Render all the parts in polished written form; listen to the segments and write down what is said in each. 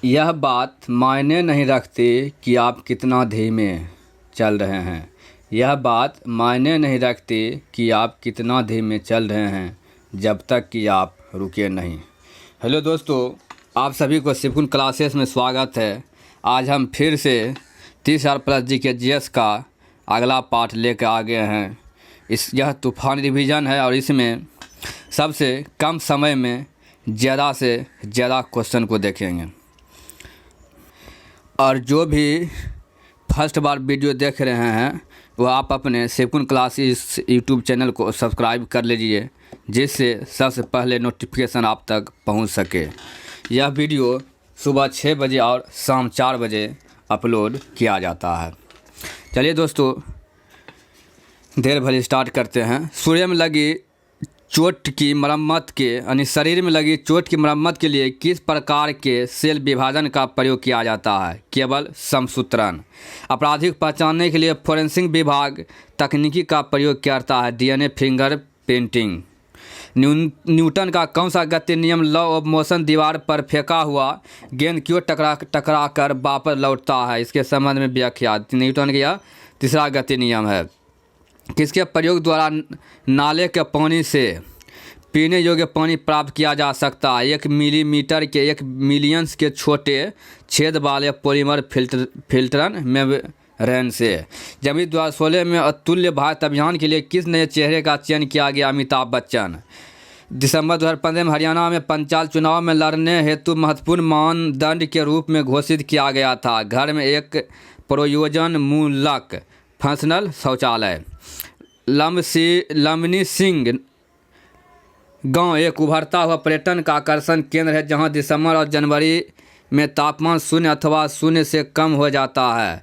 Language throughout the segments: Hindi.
यह बात मायने नहीं रखती कि आप कितना धीमे चल रहे हैं। यह बात मायने नहीं रखती कि आप कितना धीमे चल रहे हैं जब तक कि आप रुके नहीं। हेलो दोस्तों, आप सभी को सिकुन क्लासेस में स्वागत है। आज हम फिर से 30,000+ GK का अगला पार्ट लेकर आ गए हैं। यह तूफान रिवीजन है और इसमें सबसे कम समय में ज़्यादा से ज़्यादा क्वेश्चन को देखेंगे। और जो भी फर्स्ट बार वीडियो देख रहे हैं वो आप अपने सिकुन क्लासेस यूट्यूब चैनल को सब्सक्राइब कर लीजिए, जिससे सबसे पहले नोटिफिकेशन आप तक पहुंच सके। यह वीडियो सुबह 6 बजे और शाम 4 बजे अपलोड किया जाता है। चलिए दोस्तों, देर भले स्टार्ट करते हैं। सूर्य में लगी चोट की मरम्मत के यानी शरीर में लगी चोट की मरम्मत के लिए किस प्रकार के सेल विभाजन का प्रयोग किया जाता है? केवल समसूत्रण। आपराधिक पहचानने के लिए फोरेंसिक विभाग तकनीकी का प्रयोग करता है? DNA finger printing. न्यूटन का कौन सा गति नियम लॉ ऑफ मोशन दीवार पर फेंका हुआ गेंद क्यों टकरा कर वापस लौटता है? इसके संबंध में व्याख्या। न्यूटन का तीसरा गति नियम है। किसके प्रयोग द्वारा नाले के पानी से पीने योग्य पानी प्राप्त किया जा सकता है? 1 मिलीमीटर के 1 मिलियंस के छोटे छेद वाले पॉलीमर फिल्टरन मेम्ब्रेन से। जमीन 2016 में अतुल्य भारत अभियान के लिए किस नए चेहरे का चयन किया गया? अमिताभ बच्चन। दिसंबर 2015 में हरियाणा में पंचायत चुनाव में लड़ने हेतु महत्वपूर्ण मानदंड के रूप में घोषित किया गया था? घर में एक प्रयोजनमूलक फंक्शनल शौचालय। लमनी सिंह गांव एक उभरता हुआ पर्यटन का आकर्षण केंद्र है, जहां दिसंबर और जनवरी में तापमान 0 अथवा 0 से कम हो जाता है।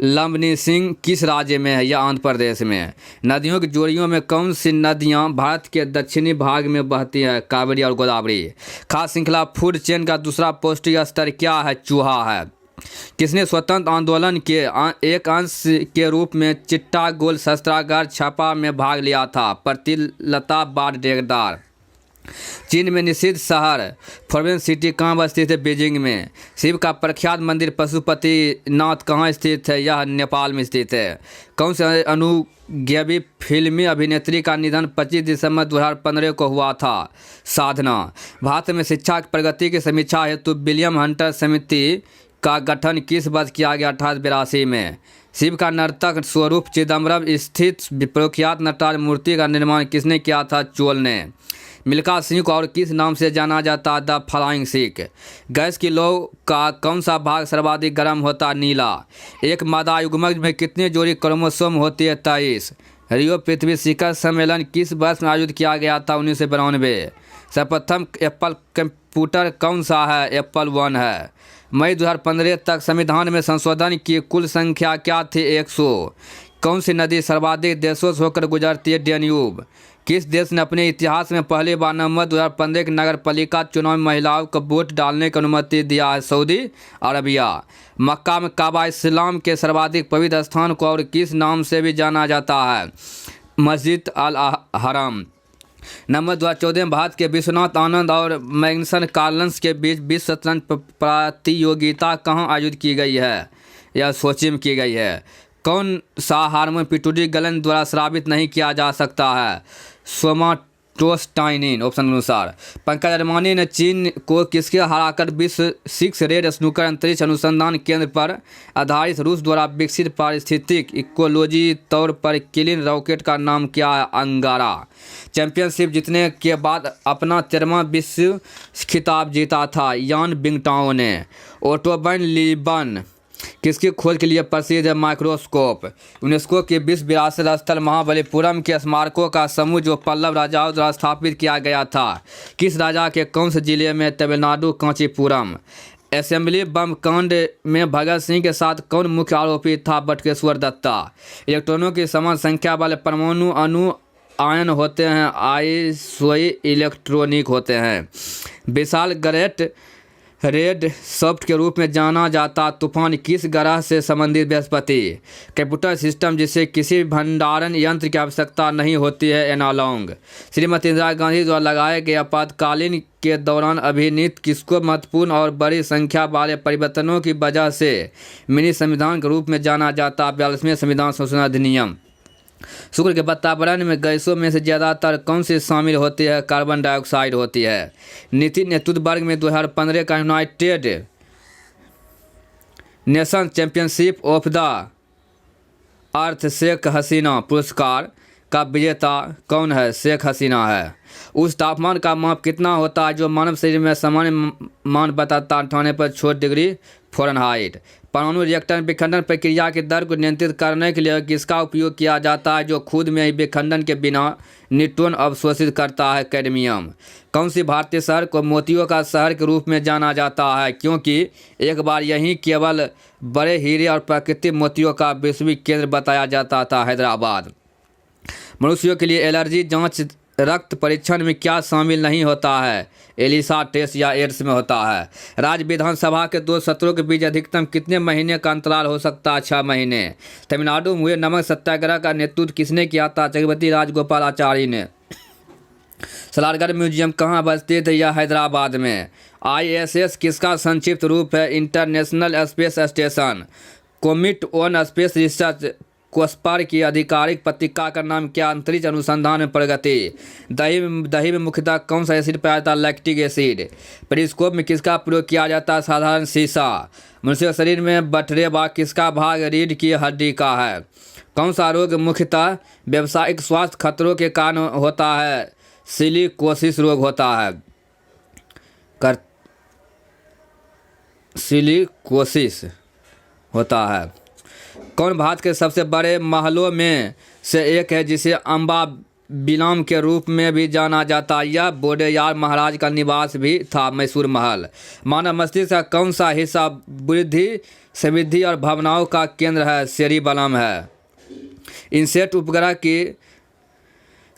लमनी सिंह किस राज्य में है? यह आंध्र प्रदेश में है। नदियों की जोड़ियों में कौन सी नदियां भारत के दक्षिणी भाग में बहती हैं? कावेरी और गोदावरी। खाद्य श्रृंखला फूड चेन का दूसरा पौष्टिक स्तर क्या है? चूहा है। किसने स्वतंत्र आंदोलन के एक अंश के रूप में चिट्टागोल शस्त्रागार छापा में भाग लिया था? प्रतिलता बारडेगदार। चीन में निषिद्ध शहर फॉरबिडन सिटी कहाँ स्थित है? बीजिंग में। शिव का प्रख्यात मंदिर पशुपतिनाथ कहाँ स्थित है? यह नेपाल में स्थित है। कौन से अनुग्रही फिल्मी अभिनेत्री का निधन 25 दिसंबर 2015 को हुआ था? साधना। भारत में शिक्षा की प्रगति की समीक्षा हेतु विलियम हंटर समिति का गठन किस वर्ष किया गया? 1882 में। शिव का नर्तक स्वरूप चिदम्बरम स्थित प्रख्यात नटराज मूर्ति का निर्माण किसने किया था? चोल ने। मिल्खा सिंह को और किस नाम से जाना जाता? The flying Sikh. गैस की लौ का कौन सा भाग सर्वाधिक गर्म होता? नीला। एक मादा युग्मक में कितनी जोड़ी क्रोमोसोम होती है? 23। रियो पृथ्वी शिखर सम्मेलन किस वर्ष में आयोजित किया गया था? 1992। सर्वप्रथम एप्पल कंप्यूटर कौन सा है? एप्पल 1 है। मई 2015 तक संविधान में संशोधन की कुल संख्या क्या थी? 100। कौन सी नदी सर्वाधिक देशों से होकर गुजरती है? डेन्यूब। किस देश ने अपने इतिहास में पहली बार नवंबर 2015 के नगर पालिका चुनाव में महिलाओं को वोट डालने की अनुमति दिया है? Saudi Arabia. मक्का में काबा इस्लाम के सर्वाधिक पवित्र स्थान को और किस नाम से भी जाना जाता है? मस्जिद अल हरम। नवंबर 2014 में भारत के विश्वनाथ आनंद और मैग्नस कार्लसन के बीच विश्व शतरंज प्रतियोगिता कहाँ आयोजित की गई है? यह सोची में की गई है। कौन सा हार्मोन पिट्यूटरी ग्लैंड द्वारा स्रावित नहीं किया जा सकता है? सोमाटोस्टाइनिन ऑप्शन अनुसार। पंकज अडवाणी ने चीन को किसके हराकर विश्व 6 रेड स्नूकर अंतरिक्ष अनुसंधान केंद्र पर आधारित रूस द्वारा विकसित पारिस्थितिक इकोलॉजी तौर पर किलिन रॉकेट का नाम क्या है? अंगारा। चैंपियनशिप जीतने के बाद अपना 13वां विश्व खिताब जीता था यान बिंगटाओ ने। ऑटोबन लीबन किसकी खोज के लिए प्रसिद्ध है? माइक्रोस्कोप। यूनेस्को के विश्व विरासत स्थल महाबलीपुरम के स्मारकों का समूह जो पल्लव राजाओं द्वारा स्थापित किया गया था, किस राजा के कौन से जिले में? तमिलनाडु, कांचीपुरम। असेंबली बम कांड में भगत सिंह के साथ कौन मुख्य आरोपी था? बटुकेश्वर दत्ता। इलेक्ट्रॉनों की समान संख्या वाले परमाणु अणु आयन होते हैं? आइसोई इलेक्ट्रॉनिक होते हैं। विशाल ग्रेट रेड सॉफ्ट के रूप में जाना जाता तूफान किस ग्रह से संबंधित? बृहस्पति। कंप्यूटर सिस्टम जिसे किसी भंडारण यंत्र की आवश्यकता नहीं होती है? एनालॉग। श्रीमती इंदिरा गांधी द्वारा लगाए गए आपातकालीन के दौरान अभिनीत किसको महत्वपूर्ण और बड़ी संख्या वाले परिवर्तनों की वजह से मिनी संविधान के रूप में जाना जाता? 42वें संविधान संशोधन अधिनियम। शुक्र के वातावरण में गैसों में से ज़्यादातर कौन सी शामिल होती है? कार्बन डाइऑक्साइड होती है। नीति नेतृत्व वर्ग में 2015 का United Nation Championship of the Earth Sheikh Hasina पुरस्कार का विजेता कौन है? शेख हसीना है। उस तापमान का माप कितना होता है जो मानव शरीर में सामान्य मान बताता? 98.6 फ़ारेनहाइट। परमाणु रिएक्टर विखंडन प्रक्रिया की दर को नियंत्रित करने के लिए किसका उपयोग किया जाता है जो खुद में ही विखंडन के बिना न्यूट्रॉन अवशोषित करता है? कैडमियम। कौन सी भारतीय शहर को मोतियों का शहर के रूप में जाना जाता है क्योंकि एक बार यहीं केवल बड़े हीरे और प्राकृतिक मोतियों का वैश्विक केंद्र बताया जाता था? हैदराबाद। मनुष्यों के लिए एलर्जी जांच रक्त परीक्षण में क्या शामिल नहीं होता है? एलिसा टेस्ट या एड्स में होता है। राज्य विधानसभा के 2 सत्रों के बीच अधिकतम कितने महीने का अंतराल हो सकता है? 6 महीने। तमिलनाडु में हुए नमक सत्याग्रह का नेतृत्व किसने किया था? चक्रवर्ती राजगोपालाचारी ने। सलारगढ़ म्यूजियम कहाँ स्थित है? यह हैदराबाद में। ISS किसका संक्षिप्त रूप है? International Space Station. Committee on Space Research COSPAR की आधिकारिक पत्रिका का नाम क्या? अंतरिक्ष अनुसंधान में प्रगति। दही में मुख्यतः कौन सा एसिड पाया जाता है? Lactic acid. पेरिस्कोप में किसका प्रयोग किया जाता है? साधारण शीशा। मनुष्य के शरीर में बटरे भाग किसका भाग रीढ़ की हड्डी का है? कौन सा रोग मुख्यतः व्यावसायिक स्वास्थ्य खतरों के कारण होता है? सिलिकोसिस रोग होता है। सिलिकोसिस होता है। कौन भारत के सबसे बड़े महलों में से एक है जिसे अम्बा बिलाम के रूप में भी जाना जाता? यह बोडेयार महाराज का निवास भी था, मैसूर महल। मानव मस्तिष्क का कौन सा हिस्सा बुद्धि, समृद्धि और भावनाओं का केंद्र है? सेरिबेलम है। इनसेट उपग्रह की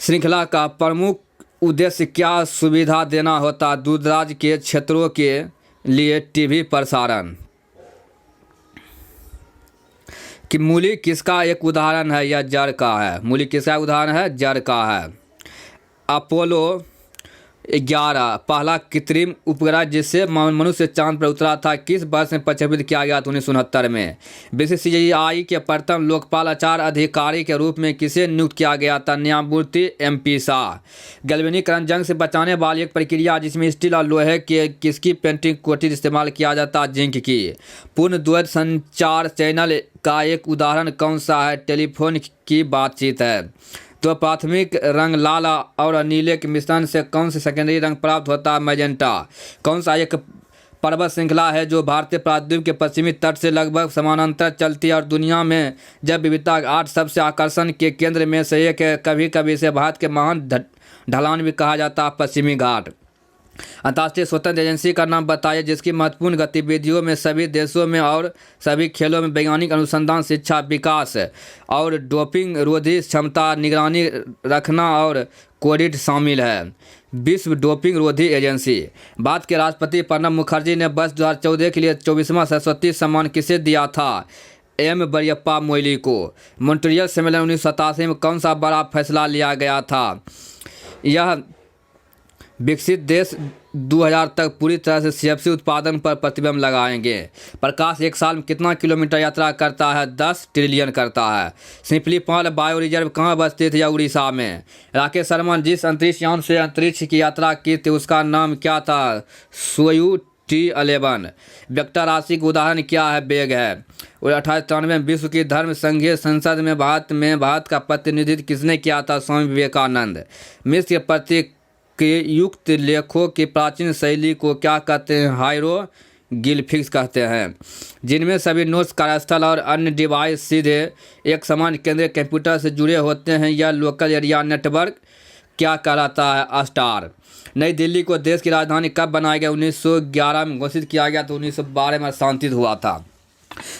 श्रृंखला का प्रमुख उद्देश्य क्या सुविधा देना होता? दूरदराज के क्षेत्रों के लिए टीवी प्रसारण। कि मूली किसका एक उदाहरण है? या जड़ का है। मूली किसका उदाहरण है? जड़ का है। अपोलो 11 पहला कृत्रिम उपग्रह जिससे मनुष्य चांद पर उतरा था किस वर्ष में प्रक्षेपित किया गया था? 1969 में। BCCI के प्रथम लोकपाल आचार्य अधिकारी के रूप में किसे नियुक्त किया गया था? न्यायमूर्ति MP शाह। गैल्वेनीकरण जंग से बचाने वाली एक प्रक्रिया जिसमें स्टील और लोहे के किसकी पेंटिंग कोटिंग इस्तेमाल किया जाता? जिंक की। पूर्ण द्वैत संचार चैनल का एक उदाहरण कौन सा है? टेलीफोन की बातचीत है। तो प्राथमिक रंग लाल और नीले के मिश्रण से कौन से सेकेंडरी रंग प्राप्त होता है? मैजेंटा। कौन सा एक पर्वत श्रृंखला है जो भारतीय प्रायद्वीप के पश्चिमी तट से लगभग समानांतर चलती है और दुनिया में जैव विविधता 8 सबसे आकर्षण के केंद्र में से एक है? कभी कभी इसे भारत के महान ढलान भी कहा जाता है, पश्चिमी घाट। अंतर्राष्ट्रीय स्वतंत्र एजेंसी का नाम बताइए जिसकी महत्वपूर्ण गतिविधियों में सभी देशों में और सभी खेलों में वैज्ञानिक अनुसंधान, शिक्षा, विकास और डोपिंग रोधी क्षमता, निगरानी रखना और कोडिट शामिल है। विश्व डोपिंग रोधी एजेंसी। भारत के राष्ट्रपति प्रणब मुखर्जी ने वर्ष 2014 के लिए 24वां सरस्वती सम्मान किसे दिया था? M बरियप्पा मोइली को। मॉन्ट्रियल सम्मेलन 1987 में कौन सा बड़ा फैसला लिया गया था? यह विकसित देश 2000 तक पूरी तरह से CFC उत्पादन पर प्रतिबंध लगाएंगे। प्रकाश एक साल में कितना किलोमीटर यात्रा करता है? 10 ट्रिलियन करता है। सिंपलीपाल बायो रिजर्व कहाँ स्थित है? उड़ीसा में। राकेश शर्मा जिस अंतरिक्ष यान से अंतरिक्ष की यात्रा की थी उसका नाम क्या था? सोयू T11। वेक्टर राशि का उदाहरण क्या है? बेग है। और 1893 में विश्व की धर्म संघीय संसद में भारत का प्रतिनिधित्व किसने किया था? स्वामी विवेकानंद। मिस्र के प्रतीक के युक्त लेखों की प्राचीन शैली को क्या कहते हैं? हायरोग्लिफिक्स कहते हैं। जिनमें सभी नोट्स, कार्यस्थल और अन्य डिवाइस सीधे एक समान केंद्रीय कंप्यूटर से जुड़े होते हैं, यह लोकल एरिया नेटवर्क क्या कहलाता है? स्टार। नई दिल्ली को देश की राजधानी कब बनाया गया? 1911 में घोषित किया गया तो 1912 में शांतित हुआ था।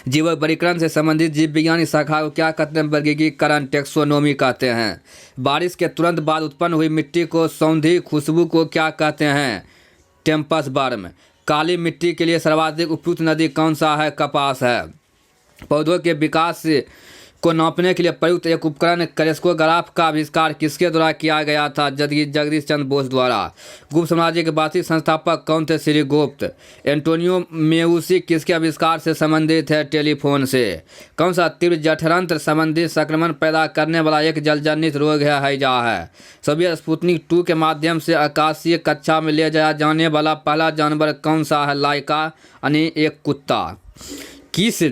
जीव वर्गीकरण से संबंधित जीव विज्ञान शाखा को क्या कहते हैं? वर्गीकरण टेक्सोनोमी कहते हैं। बारिश के तुरंत बाद उत्पन्न हुई मिट्टी को सौंधी खुशबू को क्या कहते हैं? टेम्पस बर्म। काली मिट्टी के लिए सर्वाधिक उपयुक्त नदी कौन सा है? कपास है। पौधों के विकास को नापने के लिए प्रयुक्त एक उपकरण क्रेस्कोग्राफ का आविष्कार किसके द्वारा किया गया था? जगदीश चंद्र बोस द्वारा। गुप्त साम्राज्य के वास्तविक संस्थापक कौन थे? श्रीगुप्त। एंटोनियो मेउसी किसके आविष्कार से संबंधित है? टेलीफोन से। कौन सा तीव्र जठरांत्र संबंधी संक्रमण पैदा करने वाला एक जलजनित रोग है? हैजा है। सोवियत स्पुतनिक 2 के माध्यम से आकाशीय कक्षा में ले जाया जाने वाला पहला जानवर कौन सा है? लाइका यानी एक कुत्ता। किस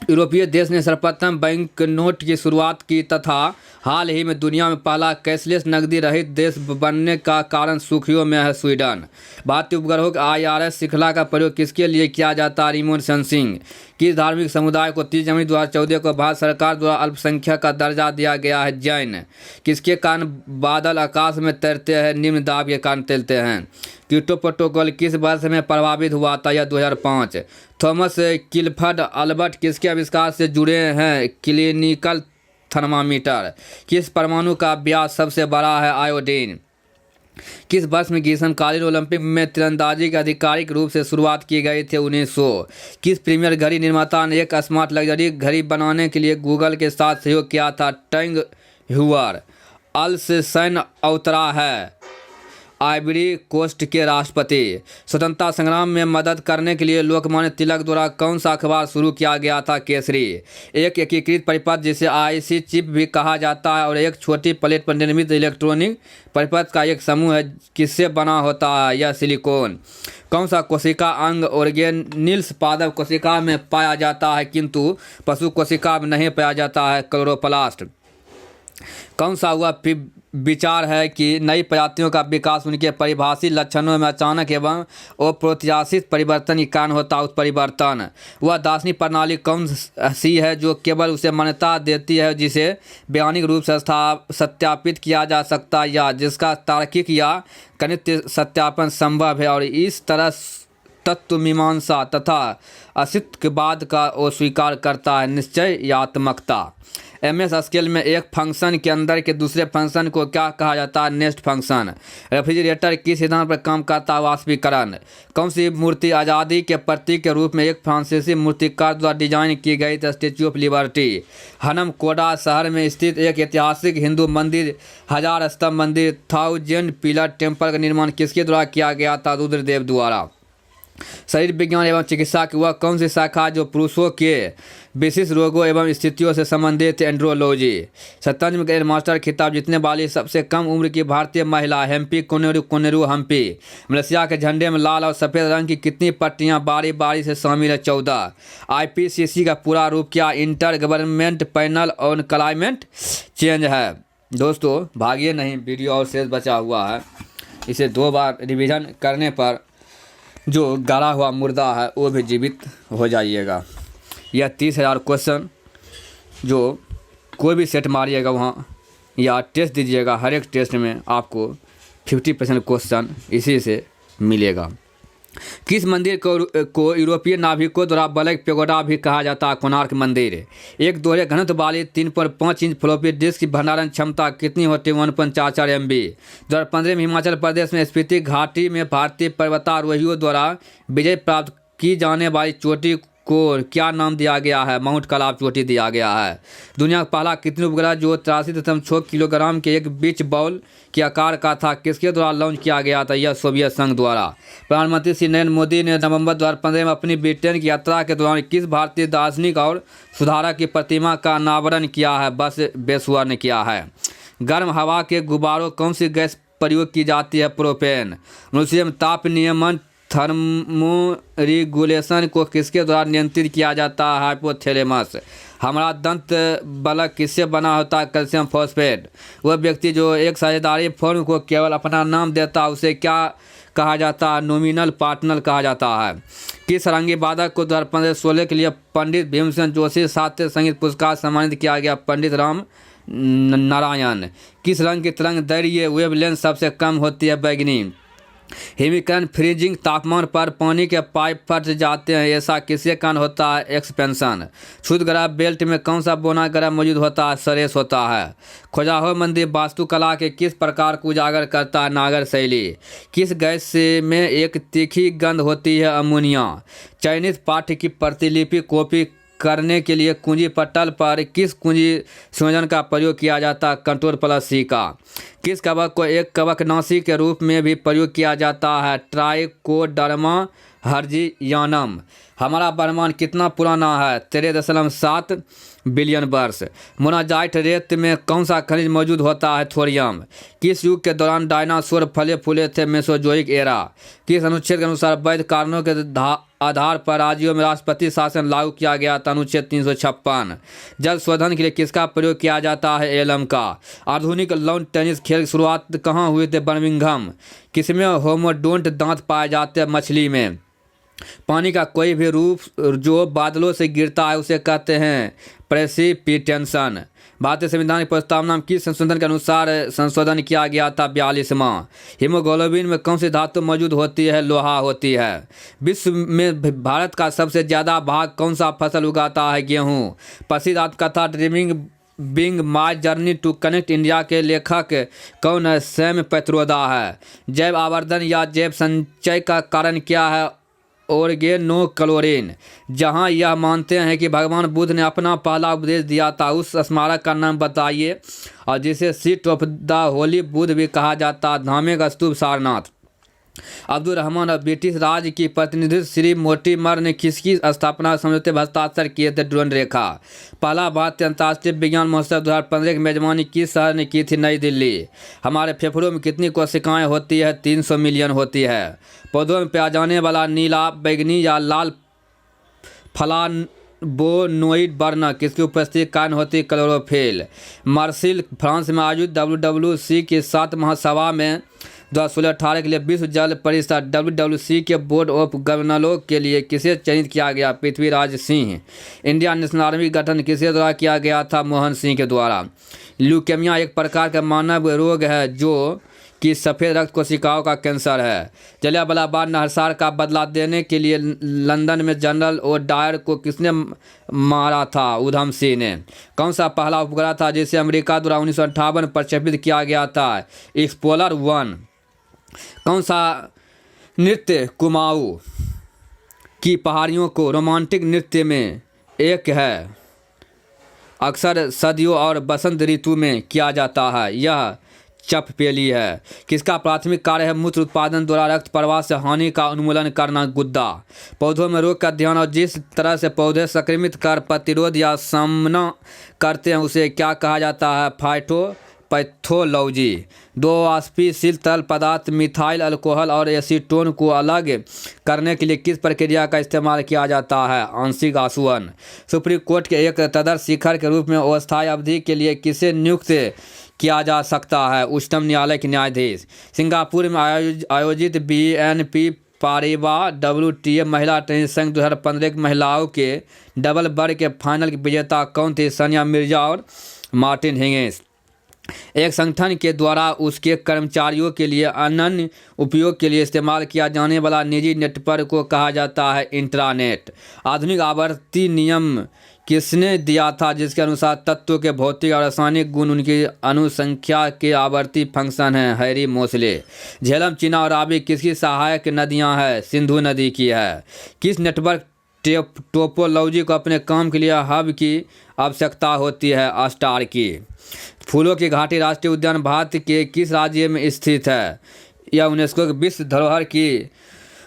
यूरोपीय देश ने सर्वप्रथम बैंक नोट की शुरुआत की तथा हाल ही में दुनिया में पहला कैशलेस नकदी रहित देश बनने का कारण सुर्खियों में है? स्वीडन। भारतीय उपग्रहों के IRS श्रृंखला का प्रयोग किसके लिए किया जाता है? Remote sensing. किस धार्मिक समुदाय को 30 जनवरी 2014 को भारत सरकार द्वारा अल्पसंख्यक का दर्जा दिया गया है? जैन। किसके कारण बादल आकाश में तैरते हैं? निम्न दाब के कारण तैरते हैं। क्योटो प्रोटोकॉल किस वर्ष में प्रभावित हुआ था? यह 2005। थॉमस किलफर्ड अल्बर्ट किसके आविष्कार से जुड़े हैं? Clinical thermometer. किस परमाणु का व्यास सबसे बड़ा है? आयोडीन। किस वर्ष में ग्रीष्मकालीन ओलंपिक में तीरंदाजी की आधिकारिक रूप से शुरुआत की गई थी? 1900। किस प्रीमियर घड़ी निर्माता ने एक स्मार्ट लग्जरी घड़ी बनाने के लिए गूगल के साथ सहयोग किया था? टंग ह्यूअर। अल्सैन औतरा है आइवरी कोस्ट के राष्ट्रपति। स्वतंत्रता संग्राम में मदद करने के लिए लोकमान्य तिलक द्वारा कौन सा अखबार शुरू किया गया था? केसरी। एक एकीकृत परिपथ जिसे IC चिप भी कहा जाता है और एक छोटी प्लेट पर निर्मित इलेक्ट्रॉनिक परिपथ का एक समूह है, किससे बना होता है? यह सिलिकॉन। कौन सा कोशिका अंग ऑर्गेनिल्स पादप कोशिका में पाया जाता है किंतु पशु कोशिका में नहीं पाया जाता है? क्लोरोप्लास्ट। कौन सा हुआ विचार है कि नई प्रजातियों का विकास उनके परिभाषित लक्षणों में अचानक एवं अप्रत्याशित परिवर्तन के कारण होता? उत्परिवर्तन। वह दार्शनिक प्रणाली कौन सी है जो केवल उसे मान्यता देती है जिसे वैज्ञानिक रूप से सत्यापित किया जा सकता है या जिसका तार्किक या गणितीय सत्यापन संभव है और इस तरह तत्व मीमांसा तथा अस्तित्ववाद का अस्वीकार करता है? निश्चयात्मकता। MS स्केल में एक फंक्शन के अंदर के दूसरे फंक्शन को क्या कहा जाता है? Next function. रेफ्रिजरेटर किस सिद्धांत पर काम करता है? वाष्पीकरण। कौन सी मूर्ति आज़ादी के प्रतीक के रूप में एक फ्रांसीसी मूर्तिकार द्वारा डिजाइन की गई थी? Statue of liberty. हनमकोडा शहर में स्थित एक ऐतिहासिक हिंदू मंदिर 1000 स्तंभ मंदिर 1000 पिलर टेम्पल का निर्माण किसके द्वारा किया गया था? रुद्रदेव द्वारा। शरीर विज्ञान एवं चिकित्सा की वह कौन सी शाखा जो पुरुषों के विशिष्ट रोगों एवं स्थितियों से संबंधित? एंड्रोलॉजी। शतरंज में ग्रैंड मास्टर खिताब जीतने वाली सबसे कम उम्र की भारतीय महिला? हेम्पी कोनेरू हम्पी। मलेशिया के झंडे में लाल और सफ़ेद रंग की कितनी पट्टियां बारी बारी से शामिल है? 14। IPCC का पूरा रूप क्या? Inter government panel on climate change है। दोस्तों भागिए नहीं, वीडियो और शेष बचा हुआ है, इसे 2 बार रिविज़न करने पर जो गला हुआ मुर्दा है वो भी जीवित हो जाइएगा। यह 30,000 क्वेश्चन जो कोई भी सेट मारिएगा वहाँ या टेस्ट दीजिएगा, हर एक टेस्ट में आपको 50% क्वेश्चन इसी से मिलेगा। किस मंदिर को यूरोपीय नाविकों द्वारा ब्लैक पेगोडा भी कहा जाता है? कोणार्क मंदिर। एक दोहरे घनत्व वाली 3.5 इंच फ्लॉपी डिस्क की भंडारण क्षमता कितनी होती है? 1.44 MB। 2015 में हिमाचल प्रदेश में स्पीति घाटी में भारतीय पर्वतारोहियों द्वारा विजय प्राप्त की जाने वाली चोटी को क्या नाम दिया गया है? माउंट कलाब चोटी दिया गया है। दुनिया का पहला कृत्रिम उपग्रह जो 83.6 किलोग्राम के एक बीच बॉल के आकार का था किसके द्वारा लॉन्च किया गया था? यह सोवियत संघ द्वारा। प्रधानमंत्री श्री नरेंद्र मोदी ने नवंबर 2015 में अपनी ब्रिटेन की यात्रा के दौरान किस भारतीय दार्शनिक और सुधारक की प्रतिमा का अनावरण किया है? बस बेसुआ ने किया है। गर्म हवा के गुब्बारों कौन सी गैस प्रयोग की जाती है? प्रोपेन। मनुष्य में ताप नियमन थर्मो रेगुलेशन को किसके द्वारा नियंत्रित किया जाता है? हाइपोथैलेमस। हमारा दंत बलक किससे बना होता है? Calcium phosphate. वह व्यक्ति जो एक साझेदारी फर्म को केवल अपना नाम देता है उसे क्या कहा जाता है? नॉमिनल पार्टनर कहा जाता है। किस सारंगी वादक को 2015-16 के लिए पंडित भीमसेन जोशी शास्त्रीय संगीत पुरस्कार सम्मानित किया गया? पंडित राम नारायण। किस रंग की तरंग दैर्घ्य वेवलेंथ सबसे कम होती है? बैगनी। हिमकरण फ्रीजिंग तापमान पर पानी के पाइप फट जाते हैं, ऐसा किसके कारण होता है? एक्सपेंशन। क्षुद्र ग्रह बेल्ट में कौन सा बौना ग्रह मौजूद होता है? सरेस होता है। खजुराहो मंदिर वास्तुकला के किस प्रकार को उजागर करता है? नागर शैली। किस गैस से में एक तीखी गंध होती है? अमोनिया। चयनित पाठ्य की प्रतिलिपि कॉपी करने के लिए कुंजी पटल पर किस कुंजी संयोजन का प्रयोग किया जाता है? Ctrl+C का। किस कवक को एक कवकनाशी के रूप में भी प्रयोग किया जाता है? ट्राइकोडर्मा हर्जियानम। हमारा ब्रह्मांड कितना पुराना है? 13.7 बिलियन वर्ष। मोनाजाइट रेत में कौन सा खनिज मौजूद होता है? थोरियम। किस युग के दौरान डायनासोर फले फूले थे? Mesozoic era. किस अनुच्छेद के अनुसार वैध कारणों के आधार पर राज्यों में राष्ट्रपति शासन लागू किया गया था? अनुच्छेद 356। जल शोधन के लिए किसका प्रयोग किया जाता है? एलम का। आधुनिक लॉन टेनिस खेल की शुरुआत कहाँ हुई थी? बर्मिंघम। किसमें होमोडोंट दांत पाए जाते हैं? मछली में। पानी का कोई भी रूप जो बादलों से गिरता है उसे कहते हैं प्रेसिपिटेशन। भारतीय संविधान की प्रस्तावना में किस संशोधन के अनुसार संशोधन किया गया था? 42वां। हीमोग्लोबिन में कौन सी धातु मौजूद होती है? लोहा होती है। विश्व में भारत का सबसे ज़्यादा भाग कौन सा फसल उगाता है? गेहूँ। प्रसिद्ध आत्मकथा dreaming big my journey to connect India के लेखक कौन है? सैम पित्रोदा है। जैव आवर्धन या जैव संचय का कारण क्या है? ऑर्गेनोक्लोरीन। जहां यह मानते हैं कि भगवान बुद्ध ने अपना पहला उपदेश दिया था, उस स्मारक का नाम बताइए। और जिसे seat of the Holi Buddha भी कहा जाता है, धार्मिक स्तूप सारनाथ। अब्दुल रहमान और ब्रिटिश राज की प्रतिनिधि श्री मोर्टिमर ने किसकी स्थापना समझौते पर हस्ताक्षर किए थे? ड्रोन रेखा। पहला भारतीय अंतर्राष्ट्रीय विज्ञान महोत्सव 2015 की मेजबानी किस शहर ने की थी? नई दिल्ली। हमारे फेफड़ों में कितनी कोशिकाएं होती है? 300 मिलियन होती है। पौधों में पाया जाने वाला नीला, बैगनी या लाल फ्लावोनोइड वर्ण किसकी उपस्थिति के कारण होती है? क्लोरोफिल। मार्सिल फ्रांस में आयोजित WWC की 7 महासभा में 2016-18 के लिए विश्व जल परिषद WWC के बोर्ड ऑफ गवर्नरों के लिए किसे चयनित किया गया? Prithviraj Singh. Indian national army गठन किसके द्वारा किया गया था? मोहन सिंह के द्वारा। ल्यूकेमिया एक प्रकार का मानव रोग है जो कि सफ़ेद रक्त कोशिकाओं का कैंसर है। जलियांवाला बाग नरसंहार का बदला देने के लिए लंदन में जनरल ओ डायर को किसने मारा था? उधम सिंह ने। कौन सा पहला उपग्रह था जिसे अमेरिका द्वारा 1958 प्रक्षेपित किया गया था? एक्सप्लोरर 1। कौन सा नृत्य कुमाऊं की पहाड़ियों को रोमांटिक नृत्य में एक है? अक्सर सर्दियों और बसंत ऋतु में किया जाता है। यह चपपेली है। किसका प्राथमिक कार्य है? मूत्र उत्पादन द्वारा रक्त प्रवाह से हानि का उन्मूलन करना। गुद्दा। पौधों में रोग का अध्ययन और जिस तरह से पौधे संक्रमित कर प्रतिरोध या सामना करते हैं उसे क्या कहा जाता है? फाइटोपैथोलॉजी। दो वाष्पशील तरल पदार्थ मिथाइल अल्कोहल और एसीटोन को अलग करने के लिए किस प्रक्रिया का इस्तेमाल किया जाता है? आंशिक आसवन। सुप्रीम कोर्ट के एक तदर्थ शिखर के रूप में अस्थायी अवधि के लिए किसे नियुक्त किया जा सकता है? उच्चतम न्यायालय के न्यायाधीश। सिंगापुर में आयोजित BNP पारिवां WTA महिला टेनिस संघ 2015 की महिलाओं के डबल वर्ग के फाइनल की विजेता कौन थी? सानिया मिर्जा और मार्टिन हिंगिस। एक संगठन के द्वारा उसके कर्मचारियों के लिए अनन्य उपयोग के लिए इस्तेमाल किया जाने वाला निजी नेटवर्क को कहा जाता है इंट्रानेट। आधुनिक आवर्ती नियम किसने दिया था जिसके अनुसार तत्वों के भौतिक और रासायनिक गुण उनकी अनुसंख्या के आवर्ती फंक्शन हैं? हैरी मोसले। झेलम, चीना और रावी किसकी सहायक नदियां हैं? सिंधु नदी की है। किस नेटवर्क टोपोलॉजी को अपने काम के लिए हब की आवश्यकता होती है? स्टार की। फूलों की घाटी राष्ट्रीय उद्यान भारत के किस राज्य में स्थित है? यह यूनेस्को के विश्व धरोहर की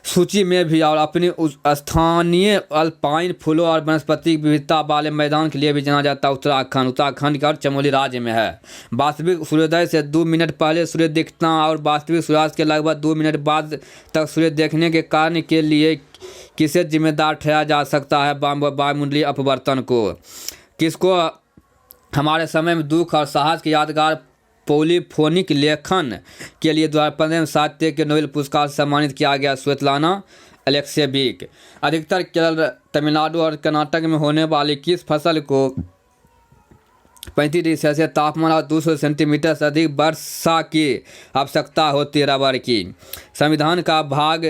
सूची में भी और अपनी स्थानीय अल्पाइन फूलों और वनस्पति विविधता वाले मैदान के लिए भी जाना जाता है। उत्तराखंड का चमोली राज्य में है। वास्तविक सूर्योदय से 2 मिनट पहले सूर्य दिखना और वास्तविक सूर्यास्त के लगभग 2 मिनट बाद तक सूर्य देखने के कारण के लिए किसे जिम्मेदार ठहराया जा सकता है? वायुमंडलीय अपवर्तन को। किसको हमारे समय में दुख और साहस की यादगार पॉलीफोनिक लेखन के लिए 2015 में साहित्य के नोबेल पुरस्कार से सम्मानित किया गया? स्वेतलाना अलेक्सीविक। अधिकतर केरल, तमिलनाडु और कर्नाटक में होने वाली किस फसल को 35 डिग्री सेल्सियस तापमान और 200 सेंटीमीटर से अधिक वर्षा की आवश्यकता होती है रबर की। संविधान का भाग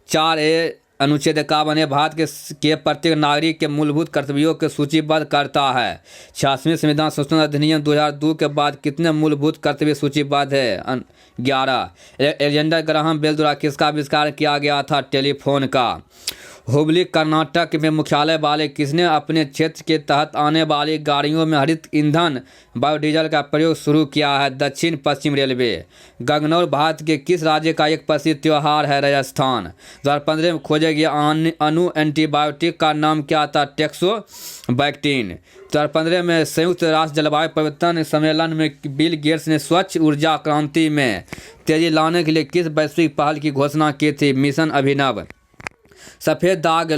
4A अनुच्छेद 51 भारत के प्रत्येक नागरिक के मूलभूत कर्तव्यों को सूचीबद्ध करता है। 86वें संविधान संशोधन अधिनियम 2002 के बाद कितने मूलभूत कर्तव्य सूचीबद्ध है? 11। एलेक्जेंडर ग्राहम बेल द्वारा किसका आविष्कार किया गया था? टेलीफोन का। हुबली कर्नाटक में मुख्यालय वाले किसने अपने क्षेत्र के तहत आने वाली गाड़ियों में हरित ईंधन बायोडीजल का प्रयोग शुरू किया है? दक्षिण पश्चिम रेलवे। गंगनौर भारत के किस राज्य का एक प्रसिद्ध त्यौहार है? राजस्थान। 2015 में खोजे गए अणु एंटीबायोटिक का नाम क्या था? टेक्सोबैक्टीन। 2015 में संयुक्त राष्ट्र जलवायु परिवर्तन सम्मेलन में बिल गेट्स ने स्वच्छ ऊर्जा क्रांति में तेजी लाने के लिए किस वैश्विक पहल की घोषणा की थी? मिशन अभिनव। सफ़ेद दाग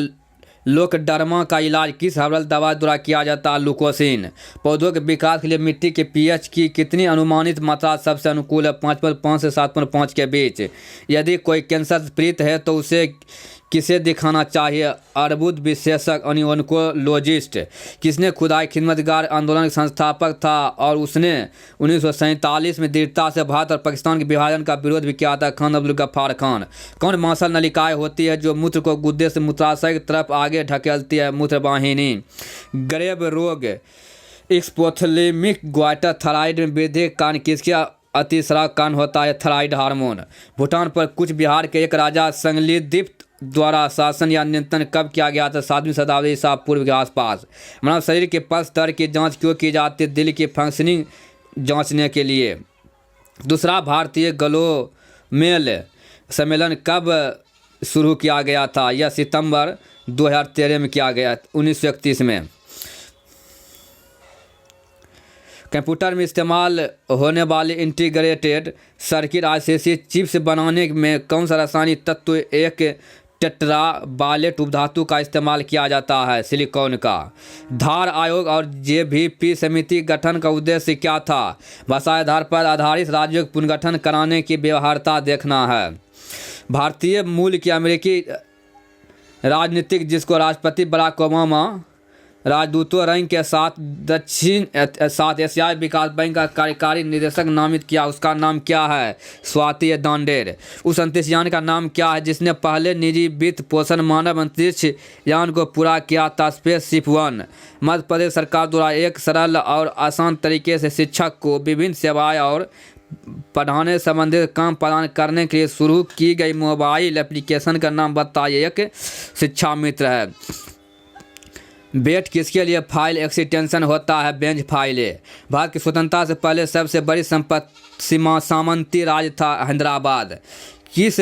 लोकडर्मा का इलाज किस हर्बल दवा द्वारा किया जाता है? लुकोसिन। पौधों के विकास के लिए मिट्टी के पीएच की कितनी अनुमानित मात्रा सबसे अनुकूल है? 5.5 से 7.5 के बीच। यदि कोई कैंसर पीड़ित है तो उसे किसे दिखाना चाहिए? अर्बुद विशेषज्ञ ऑन्कोलॉजिस्ट। किसने खुदाई खिदमतगार आंदोलन का संस्थापक था और उसने 1947 में दृढ़ता से भारत और पाकिस्तान के विभाजन का विरोध भी किया था? खान अब्दुल गफ्फार खान। कौन मांसल नलिकाएं होती है जो मूत्र को गुद्दे से मूत्राशय की तरफ आगे ढकेलती है? मूत्रवाहिनी। ग्रेव रोग एक्सपोथेलिमिक ग्वाइटर थायराइड में वृद्धि के कारण किसके अतिस्राव कारण होता है? Thyroid hormone. भूटान पर कुछ बिहार के एक राजा संगलीदीप द्वारा शासन या नियंत्रण कब किया गया था? 7वीं शताब्दी ईसा पूर्व के आसपास। मानव शरीर के पल्स दर की जांच क्यों की जाती है? दिल की फंक्शनिंग जांचने के लिए। दूसरा भारतीय ग्लोमेल सम्मेलन कब शुरू किया गया था? यह सितंबर 2013 में किया गया, 1931 में। कंप्यूटर में इस्तेमाल होने वाले इंटीग्रेटेड सर्किट आईसी चिप्स बनाने में कौन सा रासायनिक तत्व एक टेट्रावायलेट उपधातु का इस्तेमाल किया जाता है? सिलिकॉन का। धार आयोग और जेवीपी समिति गठन का उद्देश्य क्या था? भाषा आधार पर आधारित राज्यों का पुनर्गठन कराने की व्यवहार्यता देखना है। भारतीय मूल की अमेरिकी राजनीतिक जिसको राष्ट्रपति बराक ओबामा राजदूतों रैंक के साथ एशियाई विकास बैंक का कार्यकारी निदेशक नामित किया, उसका नाम क्या है? स्वाति दांडेर। उस अंतरिक्ष यान का नाम क्या है जिसने पहले निजी वित्त पोषण मानव अंतरिक्ष यान को पूरा किया था? स्पेसशिप 1। मध्य प्रदेश सरकार द्वारा एक सरल और आसान तरीके से शिक्षक को विभिन्न सेवाएं और पढ़ाने संबंधित काम प्रदान करने के लिए शुरू की गई मोबाइल एप्लीकेशन का नाम बताइए। एक शिक्षा मित्र है। बेट किसके लिए फाइल एक्सटेंशन होता है? Bench file. भारत की स्वतंत्रता से पहले सबसे बड़ी संपत्ति सामंती राज था हैदराबाद। किस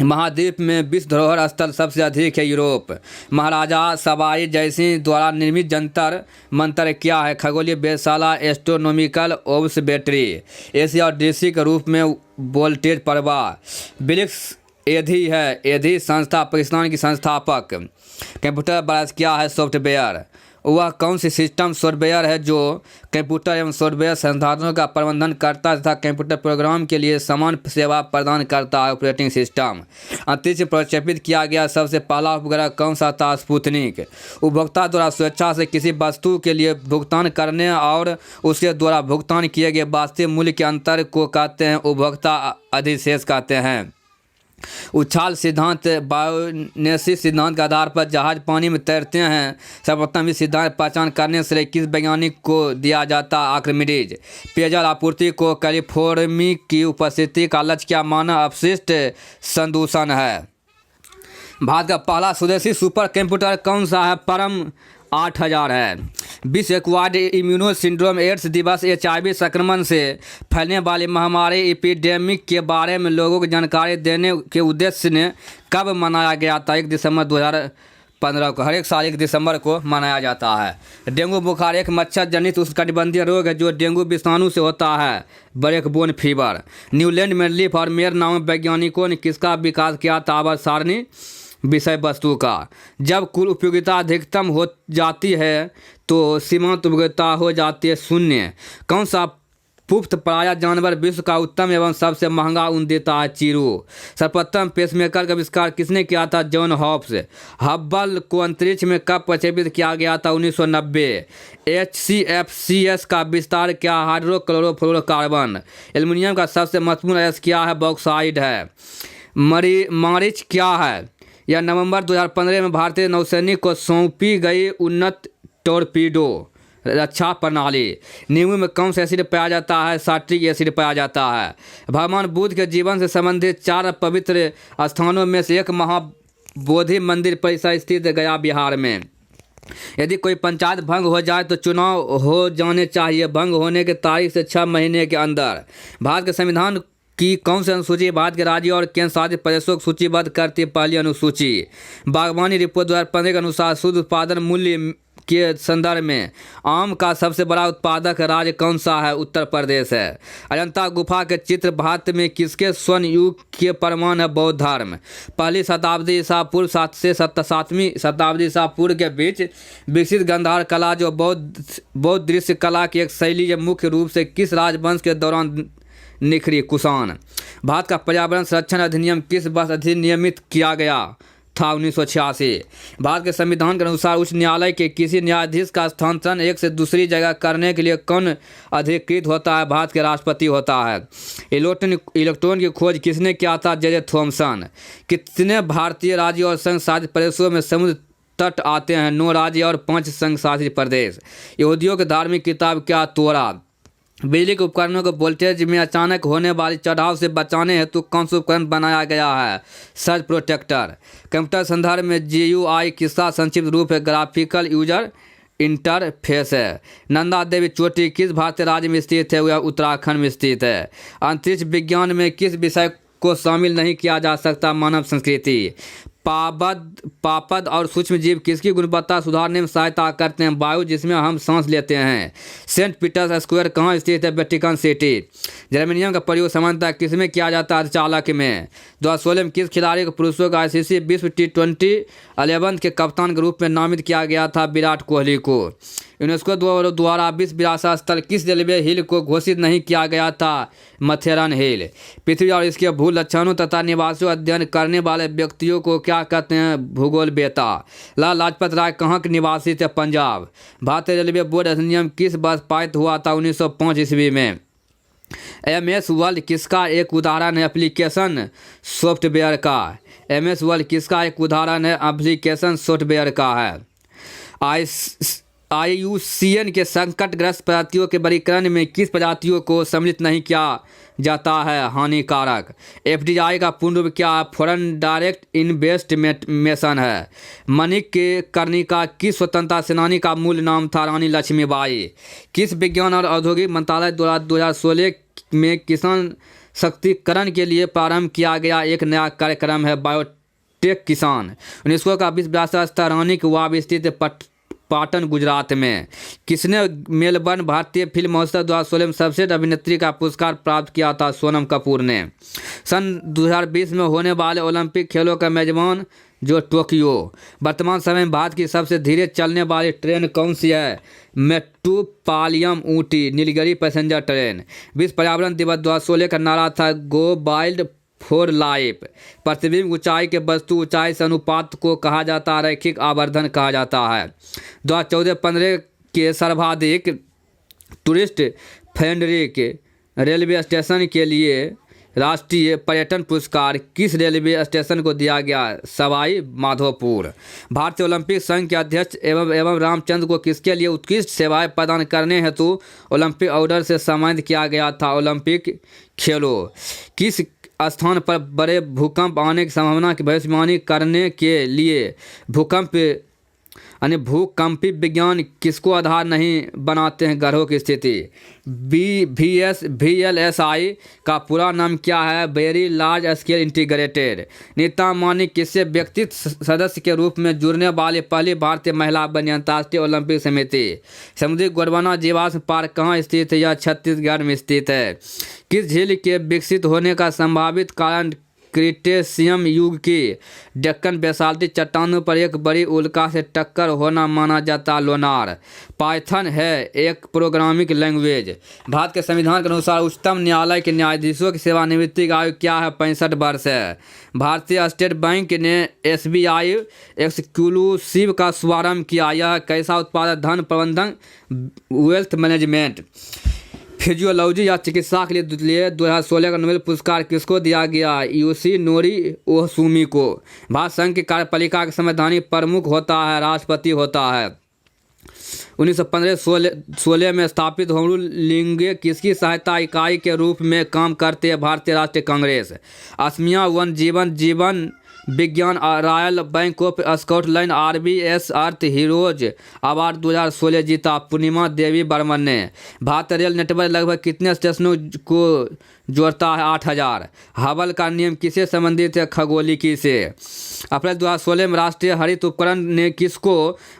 महाद्वीप में विश्व धरोहर स्थल सबसे अधिक है? यूरोप। महाराजा सवाई जयसिंह द्वारा निर्मित जंतर मंतर क्या है? खगोलीय वेधशाला, एस्ट्रोनॉमिकल ऑब्जर्वेटरी। एशिया और डीसी के रूप में वोल्टेज प्रवाह। बिलिक्स एधी है। एधी संस्था पाकिस्तान की संस्थापक। कंप्यूटर वायरस क्या है? सॉफ्टवेयर। वह कौन सी सिस्टम सॉफ्टवेयर है जो कंप्यूटर एवं सॉफ्टवेयर संसाधनों का प्रबंधन करता है तथा कंप्यूटर प्रोग्राम के लिए समान सेवा प्रदान करता है? Operating system. अंतरिक्ष में प्रक्षेपित किया गया सबसे पहला उपग्रह कौन सा था? स्पुतनिक। उपभोक्ता द्वारा स्वेच्छा से किसी वस्तु के लिए भुगतान करने और उसके द्वारा भुगतान किए गए वास्तविक मूल्य के अंतर को कहते हैं उपभोक्ता अधिशेष कहते हैं। उछाल सिद्धांत बायोनेसिस सिद्धांत के आधार पर जहाज पानी में तैरते हैं। सर्वप्रथम इस सिद्धांत पहचान करने से किस वैज्ञानिक को दिया जाता है? आर्किमिडीज। पेयजल आपूर्ति को कैलिफोर्मी की उपस्थिति का लक्ष्य क्या माना? अपशिष्ट संदूषण है। भारत का पहला स्वदेशी सुपर कंप्यूटर कौन सा है? परम 8000 है। विश्व एक्वायर्ड इम्यूनो सिंड्रोम एड्स दिवस HIV संक्रमण से फैलने वाली महामारी एपिडेमिक के बारे में लोगों को जानकारी देने के उद्देश्य ने कब मनाया गया था? 1 दिसंबर 2015 को। हर एक साल 1 दिसंबर को मनाया जाता है। डेंगू बुखार एक मच्छर जनित उष्णकटिबंधीय रोग है जो डेंगू विषाणु से होता है। Black bone fever. न्यूलैंड में लीफ और मेयर नामक वैज्ञानिकों ने किसका विकास किया था? आवर्त सारणी विषय वस्तु का। जब कुल उपयोगिता अधिकतम हो जाती है तो सीमांत उपयोगिता हो जाती है 0। कौन सा पुख्त प्राय जानवर विश्व का उत्तम एवं सबसे महंगा ऊन देता है चीरू। सर्वप्रथम पेसमेकर का आविष्कार किसने किया था? John Hobbs. हब्बल को अंतरिक्ष में कब प्रक्षेपित किया गया था? 1990। HCFCs का विस्तार क्या? हाइड्रोक्लोरोफ्लोरोकार्बन। एल्युमिनियम का सबसे महत्वपूर्ण अयस्क क्या है? बॉक्साइड है। मारिच क्या है? यह नवंबर 2015 में भारतीय नौसैनिक को सौंपी गई उन्नत टॉर्पीडो रक्षा प्रणाली। नींबू में कौन सा एसिड पाया जाता है? साइट्रिक एसिड पाया जाता है। भगवान बुद्ध के जीवन से संबंधित 4 पवित्र स्थानों में से एक महाबोधि मंदिर परिसर स्थित है गया बिहार में। यदि कोई पंचायत भंग हो जाए तो चुनाव हो जाने चाहिए भंग होने की तारीख से 6 महीने के अंदर। भारत के संविधान की कौन सी अनुसूची भारत के राज्यों और केंद्र शासित प्रदेशों को सूचीबद्ध करती है? पहली अनुसूची। बागवानी रिपोर्ट 2015 के अनुसार शुद्ध उत्पादन मूल्य के संदर्भ में आम का सबसे बड़ा उत्पादक राज्य कौन सा है? उत्तर प्रदेश है। अजंता गुफा के चित्र भारत में किसके स्वर्ण युग के प्रमाण है? बौद्ध धर्म। पहली शताब्दी ईसा पूर्व 7 से 7वीं शताब्दी ईसा पूर्व के बीच विकसित गंधार कला जो बौद्ध दृश्य कला की एक शैली है मुख्य रूप से किस राजवंश के दौरान निखरी? कुषाण। भारत का पर्यावरण संरक्षण अधिनियम किस वर्ष अधिनियमित किया गया था? 1986। भारत के संविधान के अनुसार उच्च न्यायालय के किसी न्यायाधीश का स्थानांतरण एक से दूसरी जगह करने के लिए कौन अधिकृत होता है? भारत के राष्ट्रपति होता है। इलेक्ट्रॉन की खोज किसने किया था? J Thomson. कितने भारतीय राज्यों और संघ शासित प्रदेशों में समुद्र तट आते हैं? 9 राज्य और 5 संघ शासित प्रदेश। यहूदियों की धार्मिक किताब क्या? तोरा। बिजली के उपकरणों को वोल्टेज में अचानक होने वाले चढ़ाव से बचाने हेतु कौन सा उपकरण बनाया गया है? Surge protector. कंप्यूटर संदर्भ में GUI किसका संक्षिप्त रूप है? ग्राफिकल यूजर इंटरफेस है। नंदा देवी चोटी किस भारतीय राज्य में स्थित है? वह उत्तराखंड में स्थित है। अंतरिक्ष विज्ञान में किस विषय को शामिल नहीं किया जा सकता? मानव संस्कृति। पापद और सूक्ष्म जीव किसकी गुणवत्ता सुधारने में सहायता करते हैं? वायु जिसमें हम सांस लेते हैं। सेंट पीटर्स स्क्वायर कहाँ स्थित है? Vatican city. जर्मेनियम का प्रयोग सामान्यतः किसमें किया जाता है? चालक में। 2016 में किस खिलाड़ी को पुरुषों का ICC विश्व T20 11 के कप्तान के रूप में नामित किया गया था? विराट कोहली को। यूनेस्को द्वारा विश्व विरासत स्थल किस रेलवे हिल को घोषित नहीं किया गया था? मथेरन हिल। पृथ्वी और इसके भू लक्षणों तथा निवासियों अध्ययन करने वाले व्यक्तियों को क्या कहते हैं? भूगोल बेता। लाला लाजपत राय कहाँ के निवासी थे? पंजाब। भारतीय रेलवे बोर्ड अधिनियम किस वर्ष पारित हुआ था? 1905 ईस्वी में। MS वर्ल्ड किसका एक उदाहरण है? एप्लीकेशन सॉफ्टवेयर का। MS वर्ल्ड किसका एक उदाहरण है? एप्लीकेशन सॉफ्टवेयर का है। IUCN के संकटग्रस्त प्रजातियों के वर्गीकरण में किस प्रजातियों को सम्मिलित नहीं किया जाता है? हानिकारक। FDI का पूर्ण रूप क्या है? फॉरेन डायरेक्ट इन्वेस्टमेंट है। मणिक कर्णिका किस स्वतंत्रता सेनानी का मूल नाम था? रानी लक्ष्मीबाई। किस विज्ञान और औद्योगिक मंत्रालय द्वारा 2016 में किसान सशक्तिकरण के लिए प्रारंभ किया गया एक नया कार्यक्रम है? बायोटेक किसान। यूनेस्को का विश्व विरासत स्थल रानी की वाव स्थित पाटन गुजरात में। किसने मेलबर्न भारतीय फिल्म महोत्सव 2016 में सर्वश्रेष्ठ अभिनेत्री का पुरस्कार प्राप्त किया था? सोनम कपूर ने। सन 2020 में होने वाले ओलंपिक खेलों का मेजबान जो टोक्यो। वर्तमान समय में भारत की सबसे धीरे चलने वाली ट्रेन कौन सी है? मेट्रोपालियम ऊटी नीलगिरी पैसेंजर ट्रेन। विश्व पर्यावरण दिवस 2016 का नारा था गो वाइल्ड फॉर लाइफ। प्रतिबिंब ऊंचाई के वस्तु ऊंचाई से अनुपात को कहा जाता है रैखिक आवर्धन कहा जाता है। 2014-15 के सर्वाधिक टूरिस्ट फ्रेंडली रेलवे स्टेशन के लिए राष्ट्रीय पर्यटन पुरस्कार किस रेलवे स्टेशन को दिया गया? सवाई माधोपुर। भारतीय ओलंपिक संघ के अध्यक्ष एवं रामचंद्र को किसके लिए उत्कृष्ट सेवाएं प्रदान करने हेतु ओलंपिक ऑर्डर से सम्मानित किया गया था? ओलंपिक खेलों। किस स्थान पर बड़े भूकंप आने की संभावना की भविष्यवाणी करने के लिए भूकंपी विज्ञान किसको आधार नहीं बनाते हैं? ग्रहों की स्थिति। VLSI का पूरा नाम क्या है? Very large scale integrated. Nita Ambani किससे व्यक्तिगत सदस्य के रूप में जुड़ने वाली पहली भारतीय महिला बनी? अंतर्राष्ट्रीय ओलंपिक समिति। समुद्री गोंडवाना जीवाश्म पार्क कहाँ स्थित है? यह छत्तीसगढ़ में स्थित है। किस झील के विकसित होने का संभावित कारण क्रिटेशियम युग की डेक्कन बेसाल्टिक चट्टानों पर एक बड़ी उल्का से टक्कर होना माना जाता। लोनार। पाइथन है एक प्रोग्रामिंग लैंग्वेज। भारत के संविधान के अनुसार उच्चतम न्यायालय के न्यायाधीशों की सेवानिवृत्ति की आयु क्या है? 65 वर्ष है। भारतीय स्टेट बैंक ने SBI एक्सक्लूसिव का शुभारंभ किया। यह कैसा उत्पाद है? धन प्रबंधन, वेल्थ मैनेजमेंट। फिजियोलॉजी या चिकित्सा के लिए 2016 का नोबेल पुरस्कार किसको दिया गया? योशिनोरी ओहसुमी को। भारत संघ की कार्यपालिका के संवैधानिक प्रमुख होता है, राष्ट्रपति होता है। 1915-16 में स्थापित होमरू लिंगे किसकी सहायता इकाई के रूप में काम करते हैं? भारतीय राष्ट्रीय कांग्रेस। असमिया वन जीवन विज्ञान royal bank of Scotland RBS earth heroes award 2016 जीता। पूर्णिमा देवी बर्मन ने। भारतीय रेल नेटवर्क लगभग कितने स्टेशनों को जोड़ता है? 8000। हबल का नियम किससे संबंधित है? खगोलिकी से। अप्रैल 2016 में राष्ट्रीय हरित उपकरण ने किसको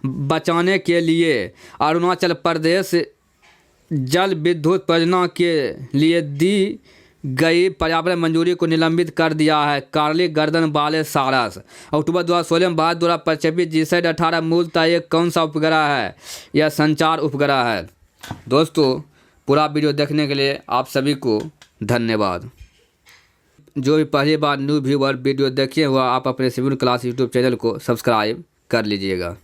बचाने के लिए अरुणाचल प्रदेश जल विद्युत परियोजना के लिए दी गई पर्यावरण मंजूरी को निलंबित कर दिया है? कार्ली गर्दन वाले सारस। अक्टूबर 2016 में भारत द्वारा प्रक्षेपित GSAT 18 मूलतः एक कौन सा उपग्रह है? यह संचार उपग्रह है। दोस्तों, पूरा वीडियो देखने के लिए आप सभी को धन्यवाद। जो भी पहली बार न्यू व्यूअर वीडियो देखिए हुआ, आप अपने सिविल क्लास यूट्यूब चैनल को सब्सक्राइब कर लीजिएगा।